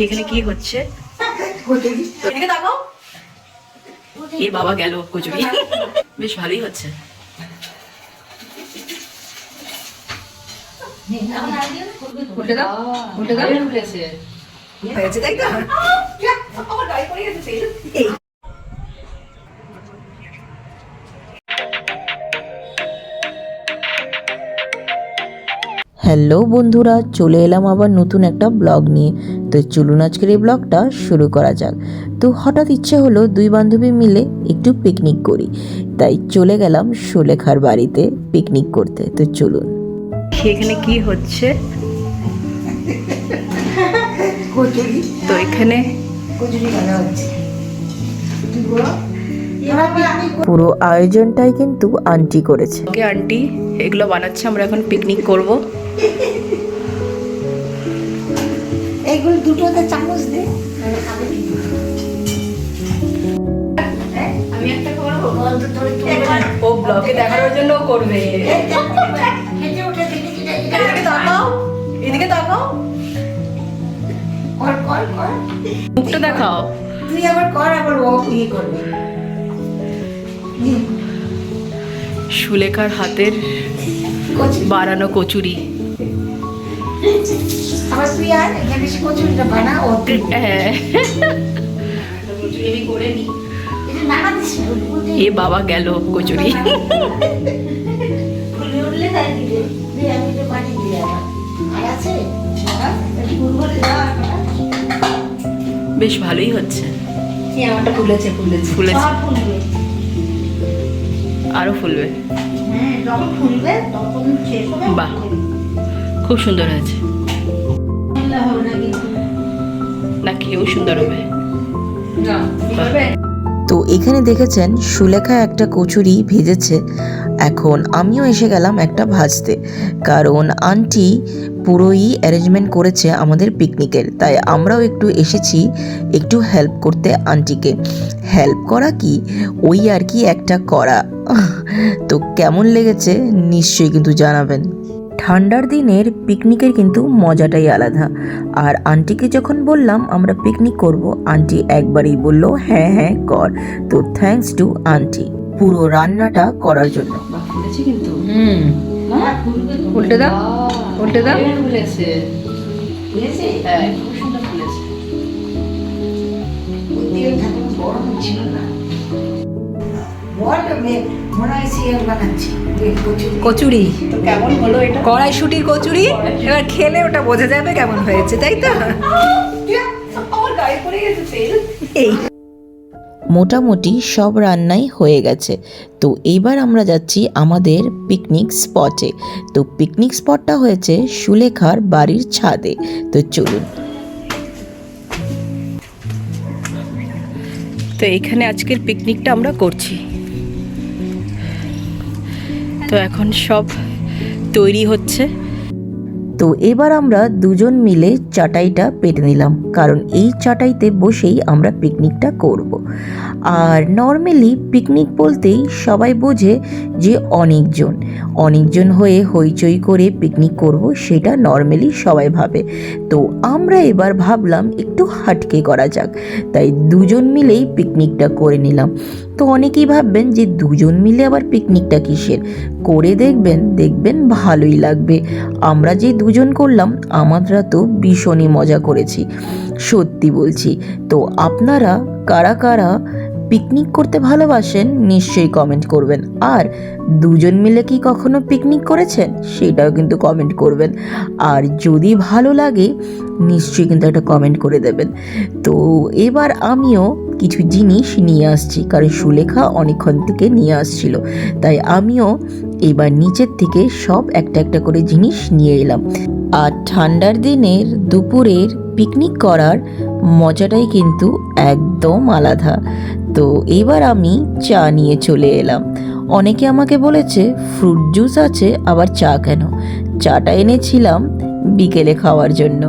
এখানে কি হচ্ছে? এদিকে তাকাও। এ বাবা গেল কচুরি। বেশ ভালোই হচ্ছে। উল্টে দাও, উল্টে দাও। হয়েছে তাই তো? আমার গায়ে পড়ে গেছে তেল। এই হ্যালো বন্ধুরা, চলে এলাম আবার নতুন একটা ব্লগ নিয়ে। তো চলুন আজকের এই ব্লগটা শুরু করা যাক। তো হঠাৎ ইচ্ছে হলো দুই বান্ধবী মিলে একটু পিকনিক করি, তাই চলে গেলাম সুলেখার বাড়িতে পিকনিক করতে। তো চলুন। এখানে কি হচ্ছে? তো এখানে পুরো আয়োজনটাই কিন্তু আন্টি করেছে। ওকে আন্টি এগুলো বানাচ্ছে, আমরা এখন পিকনিক করব। এইগুলো দুটোতে চামচ দে। আমি একটা করব, ও ব্লগে দেখানোর জন্য করবে। এদিকে তাকাও, এদিকে তাকাও, কর কর কর, মুখটা দেখাও। তুই আবার কর, আবার ও ইয়ে করবে। সুলেখার হাতের বানানো কচুরি। আবার তুই আর এখানে এসে কচুরিটা বানা। ও হ্যাঁ, কচুরি আমি করে নি, এটা নানা দিস না। এ বাবা গেল কচুরি। ফুলে উঠলে তাই দিবে। দে আমি এটা পানি দিয়ে আবার আর আছে একটু ফুল ভরে দাও। বেশ ভালোই হচ্ছে। আমারটা ফুলেছে ফুলেছে ফুলেছে। সব ফুলবে। আরো ফুলবে। হ্যাঁ, যখন ফুলবে তখন শেষ হবে। বাহ, খুব সুন্দর হয়েছে। ফুললে হবে না কিন্তু। না খেয়েও সুন্দর হবে। না, বাহ। হবে। তো এখানে দেখেছেন সুলেখা একটা কচুরি ভেজেছে, এখন আমিও এসে গেলাম একটা ভাজতে, কারণ আন্টি পুরোই অ্যারেঞ্জমেন্ট করেছে আমাদের পিকনিকের, তাই আমরাও একটু এসেছি একটু হেল্প করতে আন্টিকে। হেল্প করা কি, ওই আর কি একটা করা। তো কেমন লেগেছে নিশ্চয়ই কিন্তু জানাবেন। ঠান্ডার দিনের পিকনিকের কিন্তু মজাটাই আলাদা। আর আন্টিকে যখন বললাম আমরা পিকনিক করব, আন্টি একবারেই বলল হ্যাঁ হ্যাঁ কর। তো থ্যাঙ্কস টু আন্টি পুরো রান্নাটা করার জন্য। বাহ, ফুলেছে কিন্তু। উল্টে দাও, উল্টে দাও। ফুলেছে। ফুলেছে? হ্যাঁ, খুব সুন্দর ফুলেছে। ওই তেল থাকে বড় ছিল না। বড় মনে হয় সিয়াল বানাচ্ছি কচুরি তো কেমন হলো এটা? কড়াইশুটির কচুরি। এবার খেলে ওটা বোঝা যাবে কেমন হয়েছে, তাই তো? আমার গায়ে পড়ে গেছে তেল। এই মোটামুটি সব রান্নাই হয়ে গেছে। তো এইবার আমরা যাচ্ছি আমাদের পিকনিক স্পটে। তো পিকনিক স্পটটা হয়েছে সুলেখার বাড়ির ছাদে। তো চলুন। তো এখানে আজকের পিকনিকটা আমরা করছি। তো এখন সব তৈরি হচ্ছে। তো এবার আমরা দুজন মিলে চাটাইটা পেতে নিলাম, কারণ এই চাটাইতে বসেই আমরা পিকনিকটা করব। আর নর্মালি পিকনিক বলতেই সবাই বোঝে যে অনেকজন হয়ে হইচই করে পিকনিক করব, সেটা নর্মালি সবাই ভাবে। তো আমরা এবার ভাবলাম একটু হাটকে করা যাক, তাই দুজন মিলেই পিকনিকটা করে নিলাম। তো অনেকেই ভাববেন যে দুজন মিলে আবার পিকনিকটা কিসের, করে দেখবেন ভালোই লাগবে। আমরা যে দুজন করলাম আমরা তো ভীষণই মজা করেছি, সত্যি বলছি। তো আপনারা কারা কারা পিকনিক করতে ভালোবাসেন নিশ্চয়ই কমেন্ট করবেন। আর দুজন মিলে কি কখনো পিকনিক করেছেন সেটাও কিন্তু কমেন্ট করবেন। আর যদি ভালো লাগে নিশ্চয়ই কিন্তু একটা কমেন্ট করে দেবেন। তো এবার আমিও কিছু জিনিস নিয়ে আসছি, কারণ সুলেখা অনেকক্ষণ থেকে নিয়ে আসছিল, তাই আমিও এবার নিচের থেকে সব একটা একটা করে জিনিস নিয়ে এলাম। আর ঠান্ডার দিনের দুপুরের পিকনিক করার মজাটাই কিন্তু একদম আলাদা। তো এবার আমি চা নিয়ে চলে এলাম। অনেকে আমাকে বলেছে ফ্রুট জুস আছে, আবার চা কেন? চাটা এনেছিলাম বিকেলে খাওয়ার জন্য,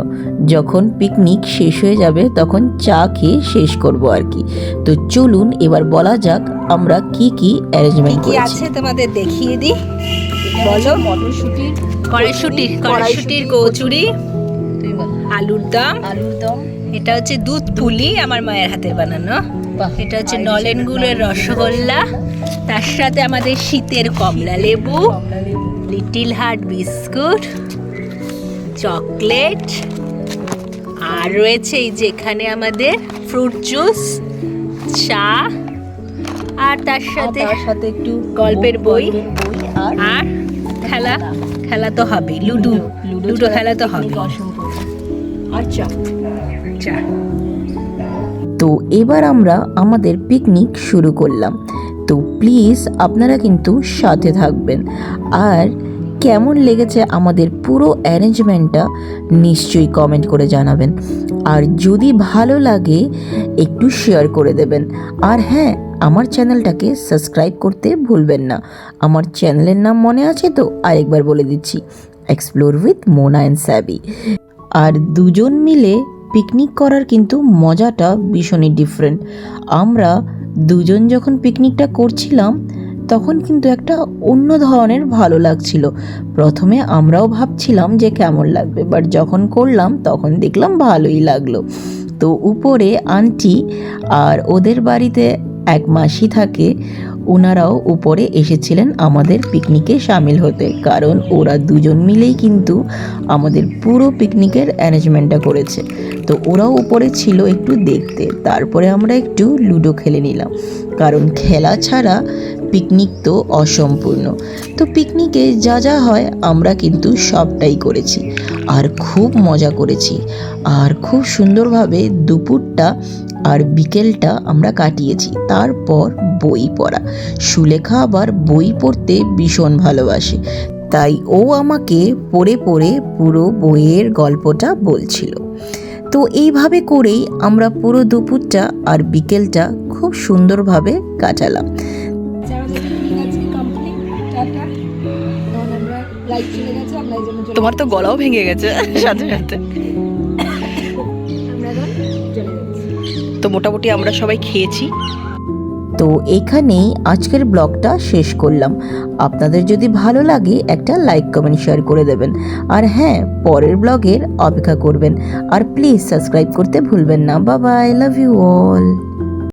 যখন পিকনিক শেষ হয়ে যাবে তখন চা খেয়ে শেষ করব আর কি। তো চলুন এবার বলা যাক আমরা কি কি অ্যারেঞ্জমেন্ট কি করেছি। আছে তোমাদের দেখিয়ে দিই। বলো। কড়াইশুটির কচুরি, আলুর দম, এটা হচ্ছে দুধ পুলি, আমার মায়ের হাতের বানানো। এটা হচ্ছে নলেন গুড়ের রসগোল্লা, তার সাথে আমাদের শীতের কমলা লেবু, লিটিল হার্ট বিস্কুট, চকলেট, আর রয়েছে এই যে এখানে আমাদের ফ্রুট জুস, চা, আর তার সাথে একটু গল্পের বই, আর আর খেলা খেলা তো হবে, লুডো লুডো খেলা তো হবে, আচ্ছা। চা। তো এবার আমরা আমাদের পিকনিক শুরু করলাম। তো প্লিজ আপনারা কিন্তু সাথে থাকবেন, আর কেমন লেগেছে আমাদের পুরো অ্যারেঞ্জমেন্টটা নিশ্চয়ই কমেন্ট করে জানাবেন, আর যদি ভালো লাগে একটু শেয়ার করে দেবেন। আর হ্যাঁ, আমার চ্যানেলটাকে সাবস্ক্রাইব করতে ভুলবেন না। আমার চ্যানেলের নাম মনে আছে তো? আরেকবার বলে দিচ্ছি, এক্সপ্লোর উইথ মোনা অ্যান্ড স্যাবি। আর দুজন মিলে পিকনিক করার কিন্তু মজাটা ভীষণই ডিফারেন্ট। আমরা দুজন যখন পিকনিকটা করছিলাম তখন কিন্তু একটা অন্য ধরনের ভালো লাগছিল। প্রথমে আমরাও ভাবছিলাম যে কেমন লাগবে, বাট যখন করলাম তখন দেখলাম ভালোই লাগলো। তো উপরে আন্টি আর ওদের বাড়িতে এক মাসি থাকে, ওনারাও উপরে এসেছিলেন আমাদের পিকনিকে সামিল হতে, কারণ ওরা দুজন মিলেই কিন্তু আমাদের পুরো পিকনিকের অ্যারেঞ্জমেন্টটা করেছে। তো ওরাও উপরে ছিল একটু দেখতে। তারপরে আমরা একটু লুডো খেলে নিলাম, কারণ খেলা ছাড়া পিকনিক তো অসম্পূর্ণ। তো পিকনিকে যা যা হয় আমরা কিন্তু সবটাই করেছি, আর খুব মজা করেছি, আর খুব সুন্দরভাবে দুপুরটা আর বিকেলটা আমরা কাটিয়েছি। তারপর বই পড়া, সুলেখা আবার বই পড়তে ভীষণ ভালোবাসে, তাই ও আমাকে পড়ে পড়ে পুরো বইয়ের গল্পটা বলছিল। তো এইভাবে করেই আমরা পুরো দুপুরটা আর বিকেলটা খুব সুন্দরভাবে কাটালাম। তোমার তো গলাও ভেঙে গেছে সাথে সাথে। তো মোটামুটি আমরা সবাই খেয়েছি। তো এখানেই আজকের ব্লগটা শেষ করলাম। আপনাদের যদি ভালো লাগে একটা লাইক কমেন্ট শেয়ার করে দেবেন, আর হ্যাঁ, পরের ব্লগের অপেক্ষা করবেন, আর প্লিজ সাবস্ক্রাইব করতে ভুলবেন না। Bye bye, love you all.